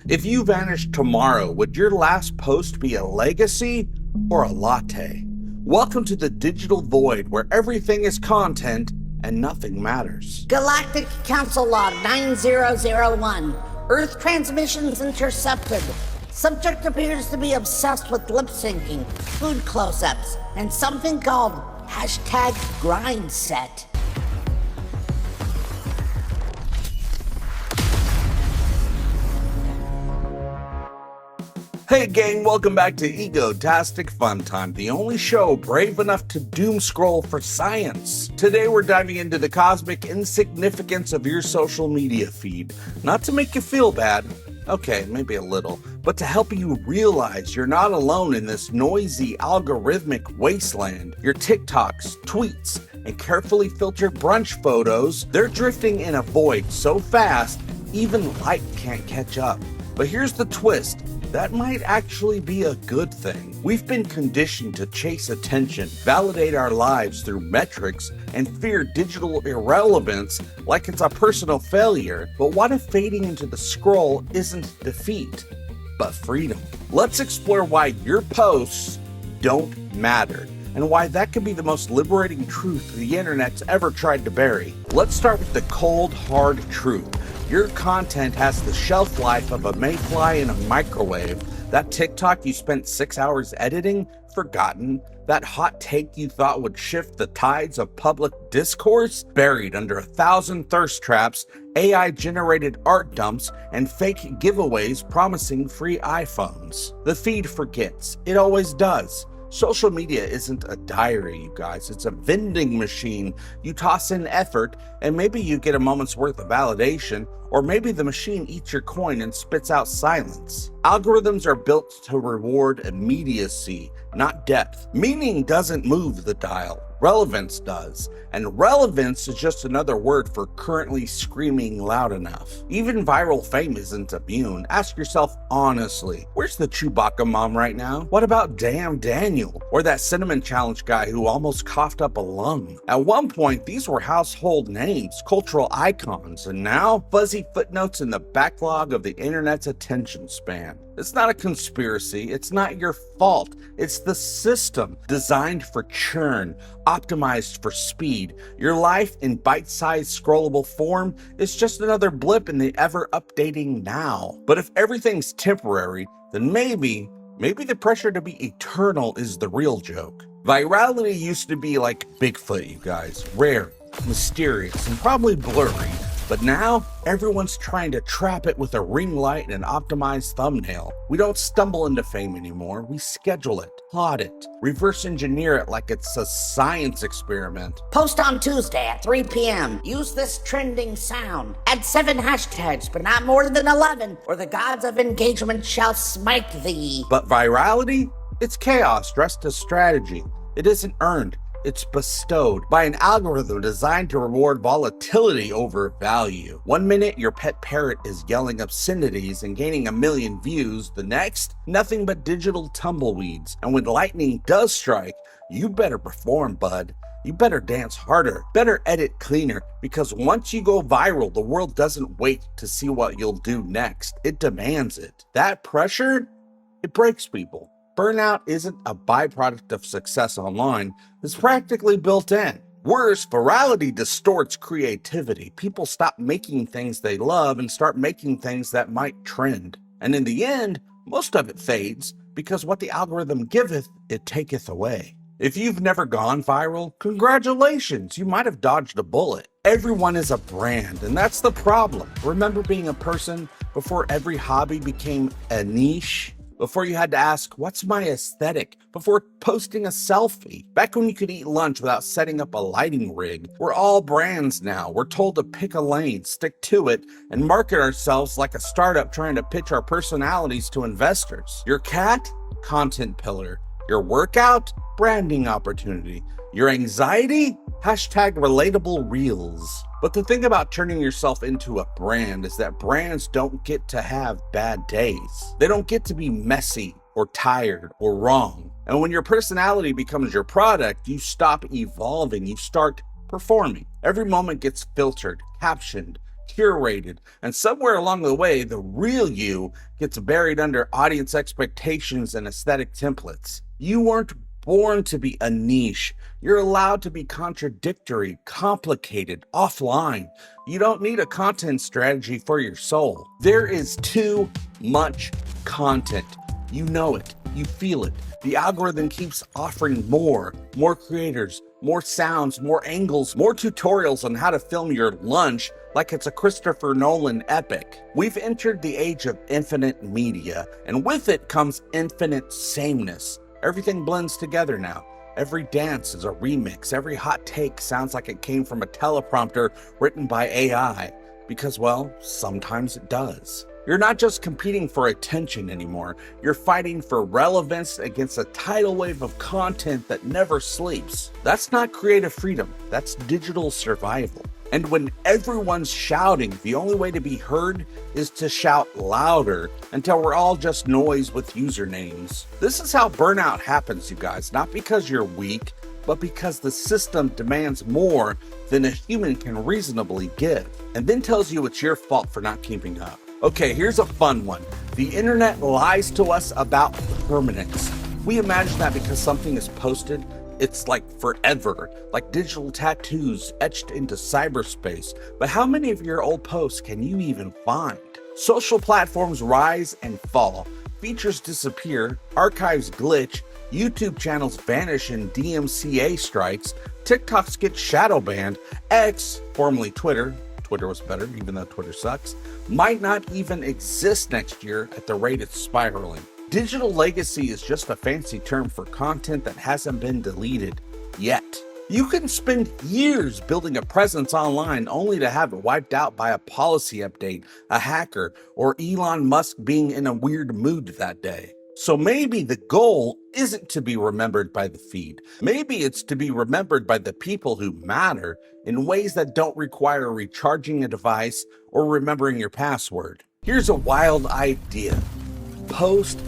If you vanished tomorrow, would your last post be a legacy or a latte? Welcome to the digital void where everything is content and nothing matters. Galactic Council Log 9001. Earth transmissions intercepted. Subject appears to be obsessed with lip syncing, food close-ups, and something called #grindset. Hey gang, welcome back to Egotastic Fun Time, the only show brave enough to doom scroll for science. Today we're diving into the cosmic insignificance of your social media feed. Not to make you feel bad, okay, maybe a little, but to help you realize you're not alone in this noisy, algorithmic wasteland. Your TikToks, tweets, and carefully filtered brunch photos, they're drifting in a void so fast, even light can't catch up. But here's the twist. That might actually be a good thing. We've been conditioned to chase attention, validate our lives through metrics, and fear digital irrelevance like it's a personal failure. But what if fading into the scroll isn't defeat, but freedom? Let's explore why your posts don't matter, and why that could be the most liberating truth the internet's ever tried to bury. Let's start with the cold, hard truth. Your content has the shelf life of a mayfly in a microwave. That TikTok you spent 6 hours editing, forgotten. That hot take you thought would shift the tides of public discourse, buried under 1,000 thirst traps, AI-generated art dumps, and fake giveaways promising free iPhones. The feed forgets. It always does. Social media isn't a diary, you guys. It's a vending machine. You toss in effort, and maybe you get a moment's worth of validation, or maybe the machine eats your coin and spits out silence. Algorithms are built to reward immediacy, not depth. Meaning doesn't move the dial. Relevance does. And relevance is just another word for currently screaming loud enough. Even viral fame isn't immune. Ask yourself honestly, where's the Chewbacca mom right now? What about Damn Daniel? Or that cinnamon challenge guy who almost coughed up a lung? At one point, these were household names, cultural icons, and now fuzzy footnotes in the backlog of the internet's attention span. It's not a conspiracy. It's not your fault. It's the system designed for churn, optimized for speed. Your life in bite-sized scrollable form is just another blip in the ever-updating now. But if everything's temporary, then maybe the pressure to be eternal is the real joke. Virality used to be like Bigfoot, you guys. Rare, mysterious, and probably blurry. But now, everyone's trying to trap it with a ring light and an optimized thumbnail. We don't stumble into fame anymore. We schedule it, plot it, reverse engineer it like it's a science experiment. Post on Tuesday at 3 p.m. Use this trending sound. Add 7 hashtags, but not more than 11, or the gods of engagement shall smite thee. But virality? It's chaos dressed as strategy. It isn't earned. It's bestowed by an algorithm designed to reward volatility over value. One minute, your pet parrot is yelling obscenities and gaining 1 million views. The next, nothing but digital tumbleweeds. And when lightning does strike, you better perform, bud. You better dance harder, better edit cleaner, because once you go viral, the world doesn't wait to see what you'll do next. It demands it. That pressure, it breaks people. Burnout isn't a byproduct of success online, it's practically built in. Worse, virality distorts creativity. People stop making things they love and start making things that might trend. And in the end, most of it fades, because what the algorithm giveth, it taketh away. If you've never gone viral, congratulations, you might have dodged a bullet. Everyone is a brand, and that's the problem. Remember being a person before every hobby became a niche? Before you had to ask, what's my aesthetic? Before posting a selfie? Back when you could eat lunch without setting up a lighting rig? We're all brands now. We're told to pick a lane, stick to it, and market ourselves like a startup trying to pitch our personalities to investors. Your cat? Content pillar. Your workout? Branding opportunity. Your anxiety? #relatable reels. But the thing about turning yourself into a brand is that brands don't get to have bad days. They don't get to be messy or tired or wrong. And when your personality becomes your product, you stop evolving, you start performing. Every moment gets filtered, captioned, curated, and somewhere along the way, the real you gets buried under audience expectations and aesthetic templates. You weren't born to be a niche. You're allowed to be contradictory, complicated, offline. You don't need a content strategy for your soul. There is too much content. You know it. You feel it. The algorithm keeps offering more creators, more sounds, more angles, more tutorials on how to film your lunch like it's a Christopher Nolan epic. We've entered the age of infinite media, and with it comes infinite sameness. Everything blends together now. Every dance is a remix. Every hot take sounds like it came from a teleprompter written by AI. Because, well, sometimes it does. You're not just competing for attention anymore. You're fighting for relevance against a tidal wave of content that never sleeps. That's not creative freedom. That's digital survival. And when everyone's shouting, the only way to be heard is to shout louder until we're all just noise with usernames. This is how burnout happens, you guys. Not because you're weak, but because the system demands more than a human can reasonably give, and then tells you it's your fault for not keeping up. Okay, here's a fun one. The internet lies to us about permanence. We imagine that because something is posted, it's like forever, like digital tattoos etched into cyberspace. But how many of your old posts can you even find? Social platforms rise and fall. Features disappear, archives glitch, YouTube channels vanish in DMCA strikes, TikToks get shadow banned, X, formerly Twitter was better, even though Twitter sucks, might not even exist next year at the rate it's spiraling. Digital legacy is just a fancy term for content that hasn't been deleted yet. You can spend years building a presence online only to have it wiped out by a policy update, a hacker, or Elon Musk being in a weird mood that day. So maybe the goal isn't to be remembered by the feed. Maybe it's to be remembered by the people who matter in ways that don't require recharging a device or remembering your password. Here's a wild idea. Post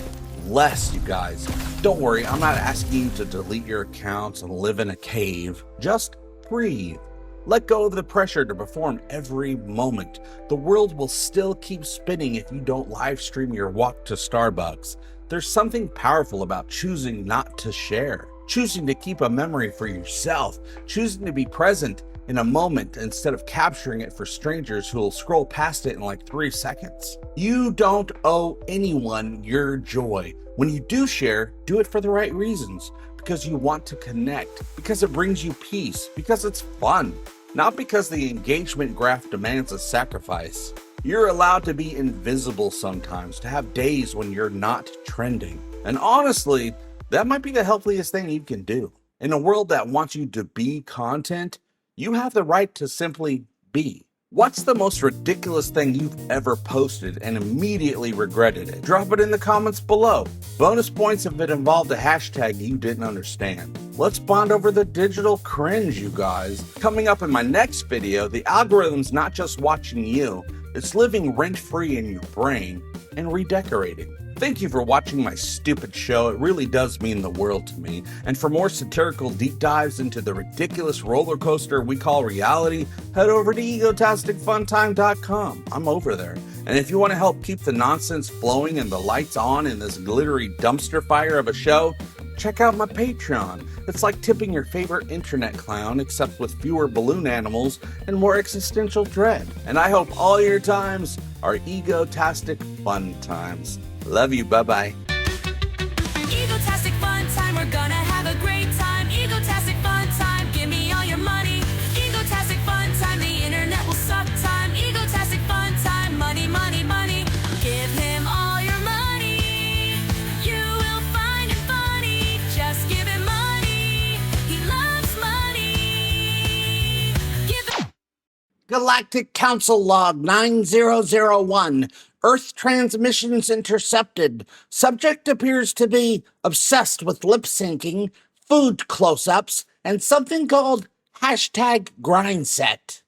less, you guys. Don't worry, I'm not asking you to delete your accounts and live in a cave. Just breathe. Let go of the pressure to perform every moment. The world will still keep spinning if you don't live stream your walk to Starbucks. There's something powerful about choosing not to share, choosing to keep a memory for yourself, choosing to be present in a moment instead of capturing it for strangers who will scroll past it in like 3 seconds. You don't owe anyone your joy. When you do share, do it for the right reasons, because you want to connect, because it brings you peace, because it's fun, not because the engagement graph demands a sacrifice. You're allowed to be invisible sometimes, to have days when you're not trending. And honestly, that might be the healthiest thing you can do. In a world that wants you to be content, you have the right to simply be. What's the most ridiculous thing you've ever posted and immediately regretted it? Drop it in the comments below. Bonus points if it involved a hashtag you didn't understand. Let's bond over the digital cringe, you guys. Coming up in my next video, the algorithm's not just watching you, it's living rent-free in your brain and redecorating. Thank you for watching my stupid show. It really does mean the world to me. And for more satirical deep dives into the ridiculous roller coaster we call reality, head over to egotasticfuntime.com. I'm over there. And if you want to help keep the nonsense flowing and the lights on in this glittery dumpster fire of a show, check out my Patreon. It's like tipping your favorite internet clown, except with fewer balloon animals and more existential dread. And I hope all your times are egotastic fun times. Love you. Bye-bye. Egotastic fun time, we're gonna have a great time. Egotastic fun time, give me all your money. Egotastic fun time, the internet will suck time. Egotastic fun time, money, money, money. Give him all your money. You will find it funny. Just give him money. He loves money. Give him. Galactic Council Log 9001. Earth transmissions intercepted. Subject appears to be obsessed with lip syncing, food close-ups, and something called #grindset.